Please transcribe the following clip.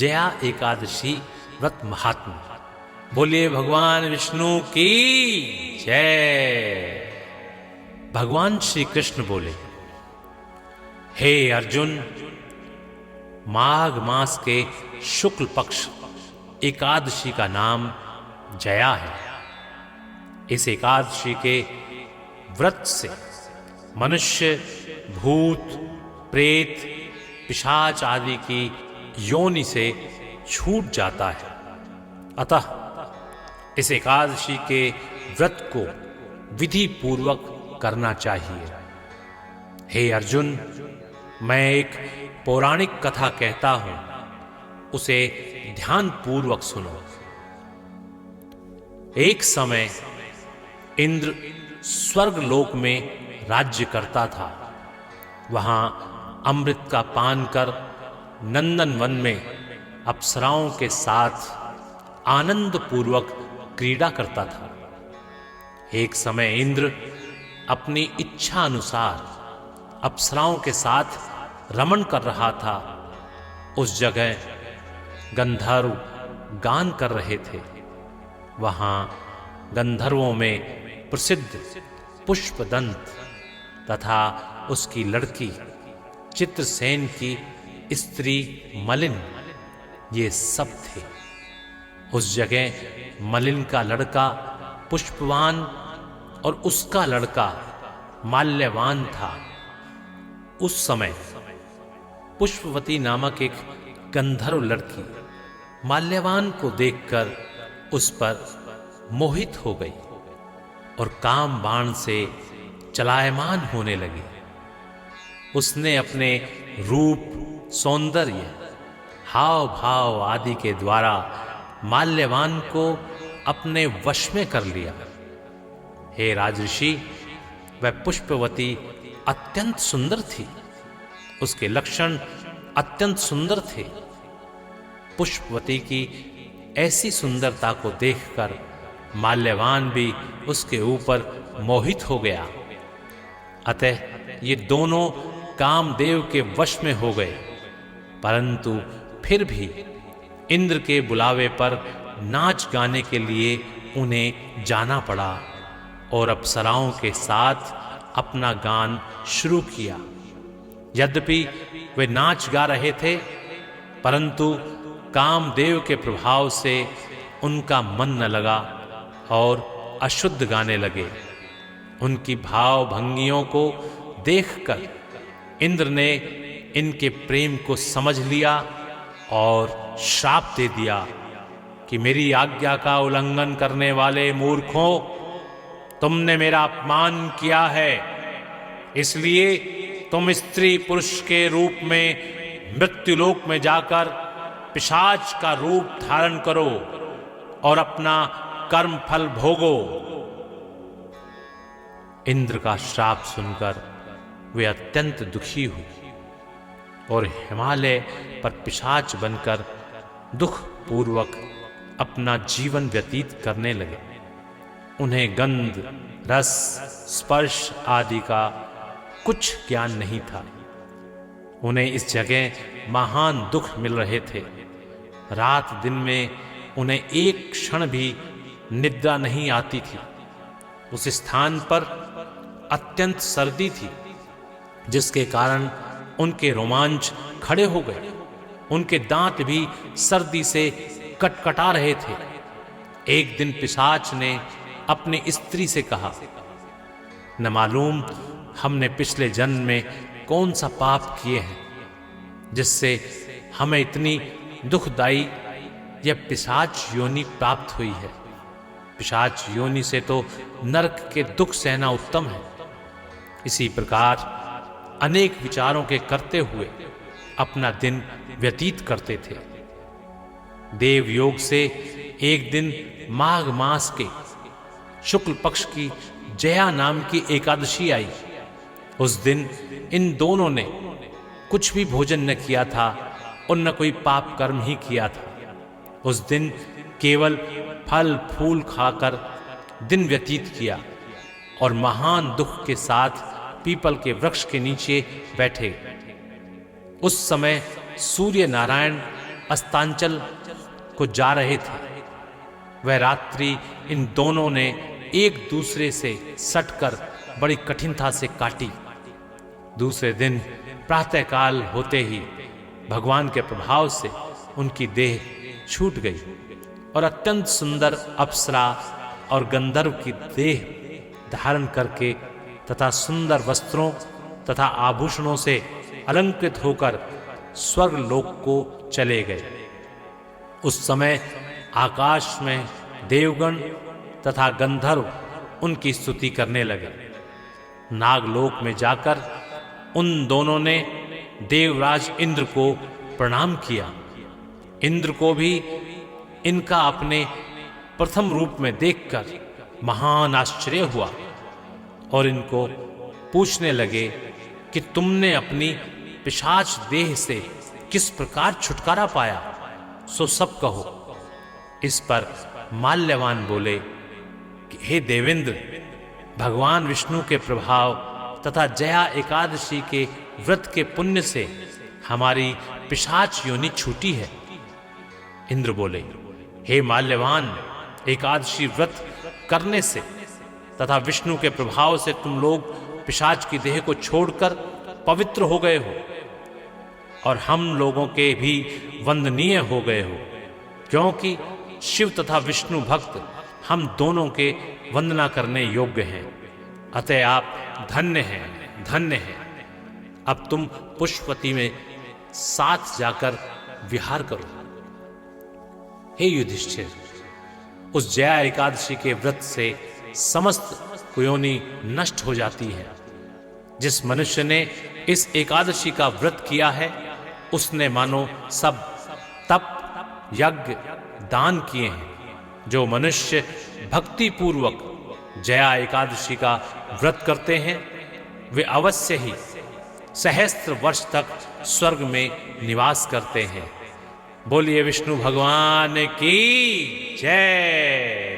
जया एकादशी व्रत महात्मा। बोलिए भगवान विष्णु की जय। भगवान श्री कृष्ण बोले, हे अर्जुन, माघ मास के शुक्ल पक्ष एकादशी का नाम जया है। इस एकादशी के व्रत से मनुष्य भूत, प्रेत, पिशाच आदि की योनि से छूट जाता है। अतः इस एकादशी के व्रत को विधि पूर्वक करना चाहिए। हे अर्जुन, मैं एक पौराणिक कथा कहता हूं, उसे ध्यान पूर्वक सुनो। एक समय इंद्र स्वर्गलोक में राज्य करता था। वहां अमृत का पान कर नंदन वन में अप्सराओं के साथ आनंद पूर्वक क्रीड़ा करता था। एक समय इंद्र अपनी इच्छा अनुसार अप्सराओं के साथ रमण कर रहा था। उस जगह गंधर्व गान कर रहे थे। वहां गंधर्वों में प्रसिद्ध पुष्पदंत तथा उसकी लड़की चित्रसेन की स्त्री मलिन, ये सब थे। उस जगह मलिन का लड़का पुष्पवान और उसका लड़का माल्यवान था। उस समय पुष्पवती नामक एक गंधर्व लड़की माल्यवान को देखकर उस पर मोहित हो गई और काम बाण से चलायमान होने लगी। उसने अपने रूप, सौंदर्य, हाव भाव आदि के द्वारा माल्यवान को अपने वश में कर लिया। हे राजऋषि, वह पुष्पवती अत्यंत सुंदर थी। उसके लक्षण अत्यंत सुंदर थे। पुष्पवती की ऐसी सुंदरता को देखकर माल्यवान भी उसके ऊपर मोहित हो गया। अतः ये दोनों कामदेव के वश में हो गए। परंतु फिर भी इंद्र के बुलावे पर नाच गाने के लिए उन्हें जाना पड़ा और अप्सराओं के साथ अपना गान शुरू किया। यद्यपि वे नाच गा रहे थे, परंतु कामदेव के प्रभाव से उनका मन न लगा और अशुद्ध गाने लगे। उनकी भाव भंगियों को देखकर इंद्र ने इनके प्रेम को समझ लिया और श्राप दे दिया कि मेरी आज्ञा का उल्लंघन करने वाले मूर्खों, तुमने मेरा अपमान किया है, इसलिए तुम स्त्री पुरुष के रूप में मृत्युलोक में जाकर पिशाच का रूप धारण करो और अपना कर्म फल भोगो। इंद्र का श्राप सुनकर वे अत्यंत दुखी हुई और हिमालय पर पिशाच बनकर दुख पूर्वक अपना जीवन व्यतीत करने लगे। उन्हें गंध, रस, स्पर्श आदि का कुछ ज्ञान नहीं था। उन्हें इस जगह महान दुख मिल रहे थे। रात दिन में उन्हें एक क्षण भी निद्रा नहीं आती थी। उस स्थान पर अत्यंत सर्दी थी, जिसके कारण उनके रोमांच खड़े हो गए। उनके दांत भी सर्दी से कटकटा रहे थे। एक दिन पिशाच ने अपनी स्त्री से कहा, न मालूम हमने पिछले जन्म में कौन सा पाप किए हैं जिससे हमें इतनी दुखदाई यह पिशाच योनि प्राप्त हुई है। पिशाच योनि से तो नरक के दुख सहना उत्तम है। इसी प्रकार अनेक विचारों के करते हुए अपना दिन व्यतीत करते थे। देव योग से एक दिन माघ मास के शुक्ल पक्ष की जया नाम की एकादशी आई। उस दिन इन दोनों ने कुछ भी भोजन न किया था और न कोई पाप कर्म ही किया था। उस दिन केवल फल फूल खाकर दिन व्यतीत किया और महान दुख के साथ पीपल के वृक्ष के नीचे बैठे। उस समय सूर्य नारायण अस्तांचल को जा रहे थे, वह रात्रि इन दोनों ने एक दूसरे से सटकर बड़ी कठिनता से काटी। दूसरे दिन प्रातःकाल होते ही भगवान के प्रभाव से उनकी देह छूट गई और अत्यंत सुंदर अप्सरा और गंधर्व की देह धारण करके तथा सुंदर वस्त्रों तथा आभूषणों से अलंकृत होकर स्वर्ग लोक को चले गए। उस समय आकाश में देवगण तथा गंधर्व उनकी स्तुति करने लगे। नागलोक में जाकर उन दोनों ने देवराज इंद्र को प्रणाम किया। इंद्र को भी इनका अपने प्रथम रूप में देखकर महान आश्चर्य हुआ और इनको पूछने लगे कि तुमने अपनी पिशाच देह से किस प्रकार छुटकारा पाया, सो सब कहो। इस पर माल्यवान बोले कि हे देवेंद्र, भगवान विष्णु के प्रभाव तथा जया एकादशी के व्रत के पुण्य से हमारी पिशाच योनि छूटी है। इंद्र बोले, हे माल्यवान, एकादशी व्रत करने से तथा विष्णु के प्रभाव से तुम लोग पिशाच की देह को छोड़कर पवित्र हो गए हो और हम लोगों के भी वंदनीय हो गए हो, क्योंकि शिव तथा विष्णु भक्त हम दोनों के वंदना करने योग्य हैं। अतः आप धन्य हैं, धन्य हैं। अब तुम पुष्पवती में साथ जाकर विहार करो। हे युधिष्ठिर, उस जया एकादशी के व्रत से समस्त कुयोनि नष्ट हो जाती है। जिस मनुष्य ने इस एकादशी का व्रत किया है, उसने मानो सब तप यज्ञ दान किए हैं। जो मनुष्य भक्ति पूर्वक जया एकादशी का व्रत करते हैं, वे अवश्य ही सहस्त्र वर्ष तक स्वर्ग में निवास करते हैं। बोलिए विष्णु भगवान की जय।